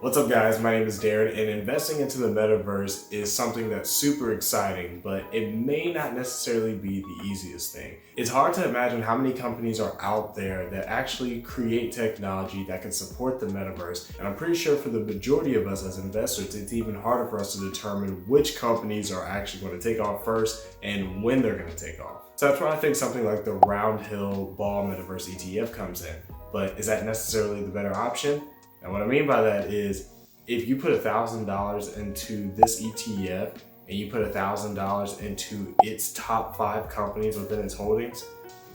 What's up guys, my name is Darren, and investing into the metaverse is something that's super exciting, but it may not necessarily be the easiest thing. It's hard to imagine how many companies are out there that actually create technology that can support the metaverse, and I'm pretty sure for the majority of us as investors, it's even harder for us to determine which companies are actually going to take off first and when they're going to take off. So that's where I think something like the Roundhill Ball Metaverse ETF comes in. But is that necessarily the better option? And what I mean by that is, if you put $1,000 into this ETF and you put $1,000 into its top 5 companies within its holdings,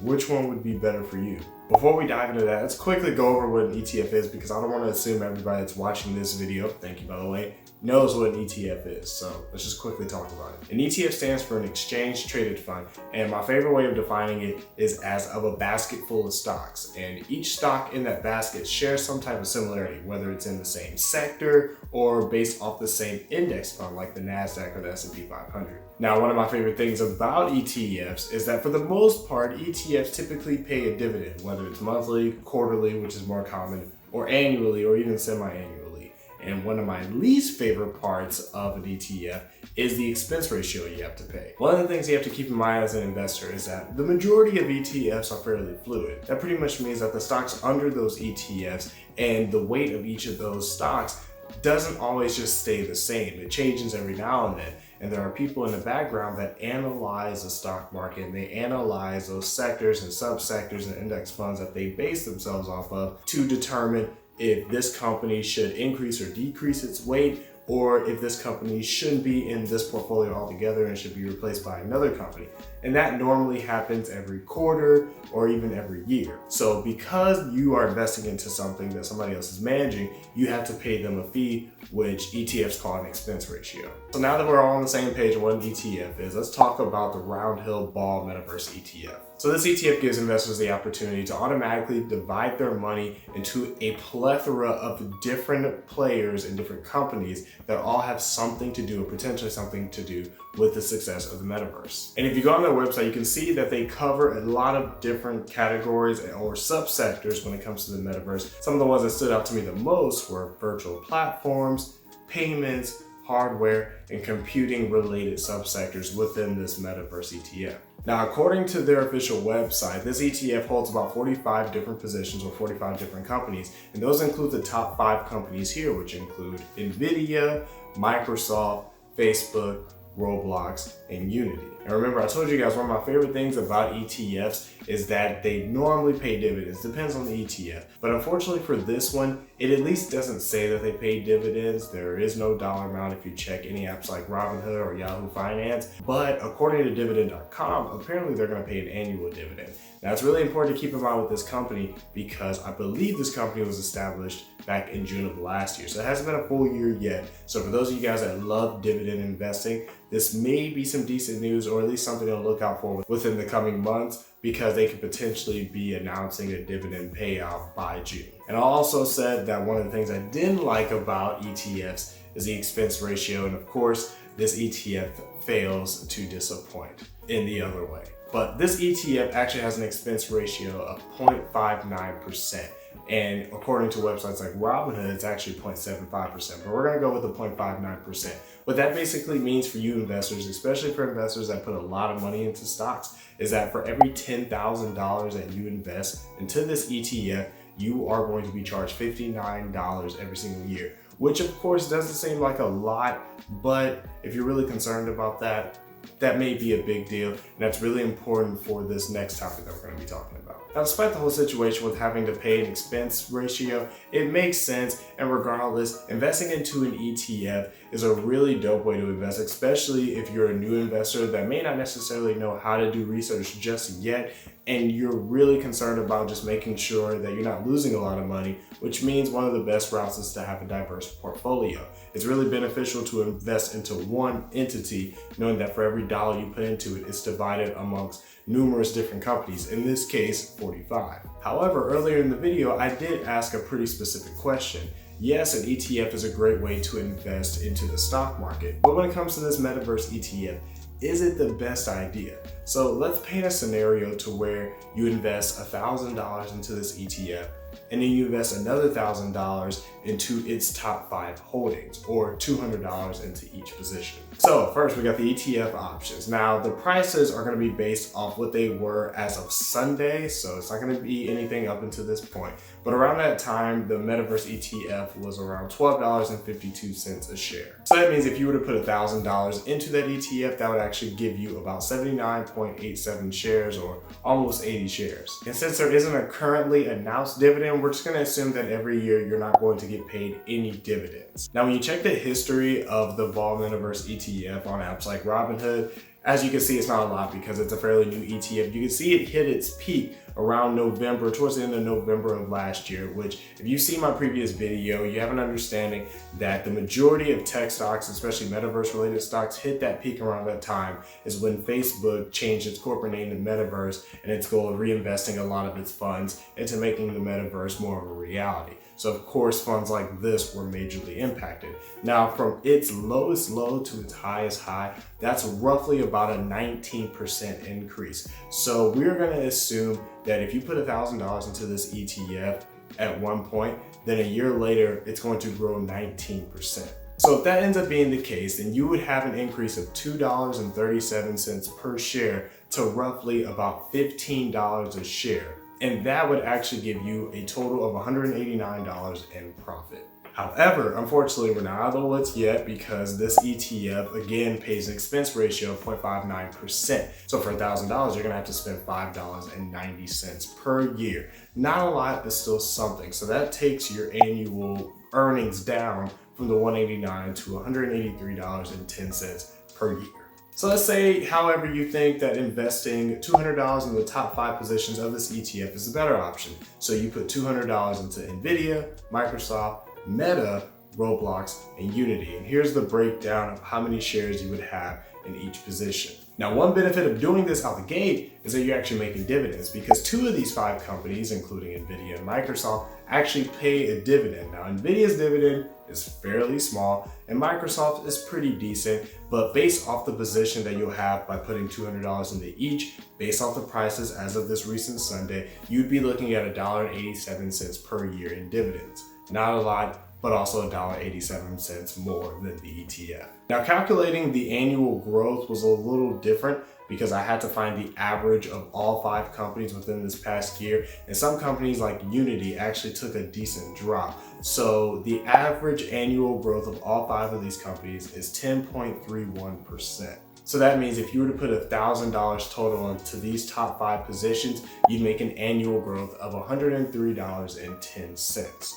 which one would be better for you? Before we dive into that, let's quickly go over what an ETF is, because I don't want to assume everybody that's watching this video, thank you by the way, knows what an ETF is. So let's just quickly talk about it. An ETF stands for an exchange traded fund, and my favorite way of defining it is as of a basket full of stocks, and each stock in that basket shares some type of similarity, whether it's in the same sector or based off the same index fund like the NASDAQ or the S&P 500. Now, one of my favorite things about ETFs is that for the most part, ETFs typically pay a dividend, whether it's monthly, quarterly, which is more common, or annually, or even semi-annually. And one of my least favorite parts of an ETF is the expense ratio you have to pay. One of the things you have to keep in mind as an investor is that the majority of ETFs are fairly fluid. That pretty much means that the stocks under those ETFs and the weight of each of those stocks doesn't always just stay the same. It changes every now and then. And there are people in the background that analyze the stock market, and they analyze those sectors and subsectors and index funds that they base themselves off of to determine if this company should increase or decrease its weight, or if this company shouldn't be in this portfolio altogether and should be replaced by another company. And that normally happens every quarter or even every year. So because you are investing into something that somebody else is managing, you have to pay them a fee, which ETFs call an expense ratio. So now that we're all on the same page of what an ETF is, let's talk about the Roundhill Ball Metaverse ETF. So this ETF gives investors the opportunity to automatically divide their money into a plethora of different players and different companies that all have something to do, or potentially something to do, with the success of the metaverse. And if you go on their website, you can see that they cover a lot of different categories or subsectors when it comes to the metaverse. Some of the ones that stood out to me the most were virtual platforms, payments, hardware, and computing related subsectors within this metaverse ETF. Now, according to their official website, this ETF holds about 45 different positions or 45 different companies, and those include the top 5 companies here, which include Nvidia, Microsoft, Facebook, Roblox, and Unity. And remember, I told you guys one of my favorite things about ETFs is that they normally pay dividends. Depends on the ETF. But unfortunately for this one, it at least doesn't say that they pay dividends. There is no dollar amount if you check any apps like Robinhood or Yahoo Finance. But according to dividend.com, apparently they're going to pay an annual dividend. Now, it's really important to keep in mind with this company because I believe this company was established back in June of last year. So it hasn't been a full year yet. So for those of you guys that love dividend investing, this may be some decent news, or at least something to look out for within the coming months, because they could potentially be announcing a dividend payout by June. And I also said that one of the things I didn't like about ETFs is the expense ratio. And of course, this ETF fails to disappoint in the other way. But this ETF actually has an expense ratio of 0.59%. And according to websites like Robinhood, it's actually 0.75%, but we're gonna go with the 0.59%. What that basically means for you investors, especially for investors that put a lot of money into stocks, is that for every $10,000 that you invest into this ETF, you are going to be charged $59 every single year, which of course doesn't seem like a lot, but if you're really concerned about that, that may be a big deal, and that's really important for this next topic that we're going to be talking about. Now, despite the whole situation with having to pay an expense ratio, it makes sense, and regardless, investing into an ETF is a really dope way to invest, especially if you're a new investor that may not necessarily know how to do research just yet, and you're really concerned about just making sure that you're not losing a lot of money, which means one of the best routes is to have a diverse portfolio. It's really beneficial to invest into one entity, knowing that for every dollar you put into it, it's divided amongst numerous different companies, in this case, 45. However, earlier in the video, I did ask a pretty specific question. Yes, an ETF is a great way to invest into the stock market, but when it comes to this Metaverse ETF, is it the best idea? So let's paint a scenario to where you invest $1,000 into this ETF and then you invest another $1,000 into its top 5 holdings, or $200 into each position. So first we got the ETF options. Now the prices are going to be based off what they were as of Sunday, so it's not going to be anything up until this point. But around that time, the Metaverse ETF was around $12.52 a share. So that means if you were to put $1,000 into that ETF, that would actually give you about 79.87 shares, or almost 80 shares. And since there isn't a currently announced dividend, we're just going to assume that every year you're not going to get paid any dividends. Now, when you check the history of the Ball Metaverse ETF on apps like Robinhood, as you can see, it's not a lot because it's a fairly new ETF. You can see it hit its peak around November, towards the end of November of last year, which if you see my previous video, you have an understanding that the majority of tech stocks, especially Metaverse related stocks, hit that peak around that time is when Facebook changed its corporate name to Metaverse and its goal of reinvesting a lot of its funds into making the Metaverse more of a reality. So of course, funds like this were majorly impacted. Now from its lowest low to its highest high, that's roughly about a 19% increase. So we're gonna assume that if you put $1,000 into this ETF at one point, then a year later, it's going to grow 19%. So if that ends up being the case, then you would have an increase of $2.37 per share to roughly about $15 a share. And that would actually give you a total of $189 in profit. However, unfortunately, we're not out of the woods yet because this ETF, again, pays an expense ratio of 0.59%. So for $1,000, you're gonna have to spend $5.90 per year. Not a lot, but still something. So that takes your annual earnings down from the $189 to $183.10 per year. So let's say, however, you think that investing $200 in the top 5 positions of this ETF is a better option. So you put $200 into Nvidia, Microsoft, Meta, Roblox, and Unity. And here's the breakdown of how many shares you would have in each position. Now, one benefit of doing this out the gate is that you're actually making dividends because 2 of these 5 companies, including Nvidia and Microsoft, actually pay a dividend. Now, Nvidia's dividend is fairly small and Microsoft is pretty decent, but based off the position that you'll have by putting $200 into each, based off the prices as of this recent Sunday, you'd be looking at $1.87 per year in dividends. Not a lot, but also $1.87 more than the ETF. Now, calculating the annual growth was a little different because I had to find the average of all 5 companies within this past year. And some companies like Unity actually took a decent drop. So the average annual growth of all 5 of these companies is 10.31%. So that means if you were to put $1,000 total into these top 5 positions, you'd make an annual growth of $103.10.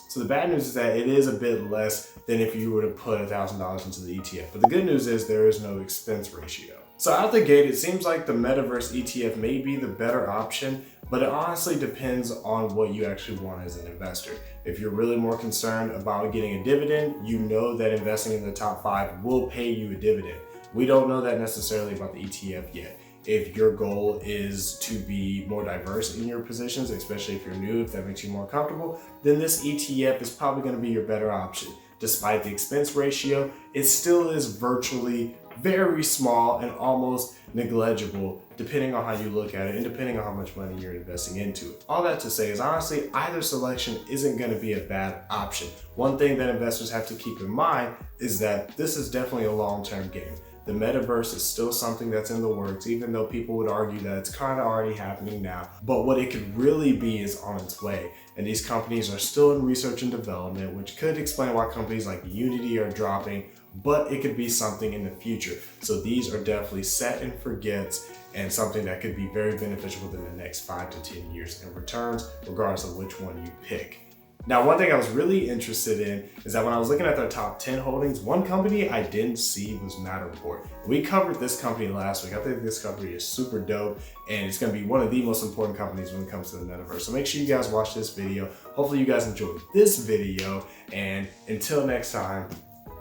So the bad news is that it is a bit less than if you were to put $1,000 into the ETF. But the good news is there is no expense ratio. So out the gate, it seems like the Metaverse ETF may be the better option, but it honestly depends on what you actually want as an investor. If you're really more concerned about getting a dividend, you know that investing in the top 5 will pay you a dividend. We don't know that necessarily about the ETF yet. If your goal is to be more diverse in your positions, especially if you're new, if that makes you more comfortable, then this ETF is probably going to be your better option. Despite the expense ratio, it still is virtually very small and almost negligible depending on how you look at it and depending on how much money you're investing into it. All that to say is honestly, either selection isn't going to be a bad option. One thing that investors have to keep in mind is that this is definitely a long-term game. The metaverse is still something that's in the works, even though people would argue that it's kind of already happening now. But what it could really be is on its way. And these companies are still in research and development, which could explain why companies like Unity are dropping, but it could be something in the future. So these are definitely set and forgets and something that could be very beneficial within the next 5 to 10 years in returns, regardless of which one you pick. Now, one thing I was really interested in is that when I was looking at their top 10 holdings, one company I didn't see was Matterport. We covered this company last week. I think this company is super dope and it's going to be one of the most important companies when it comes to the metaverse. So make sure you guys watch this video. Hopefully you guys enjoyed this video, and until next time,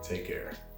take care.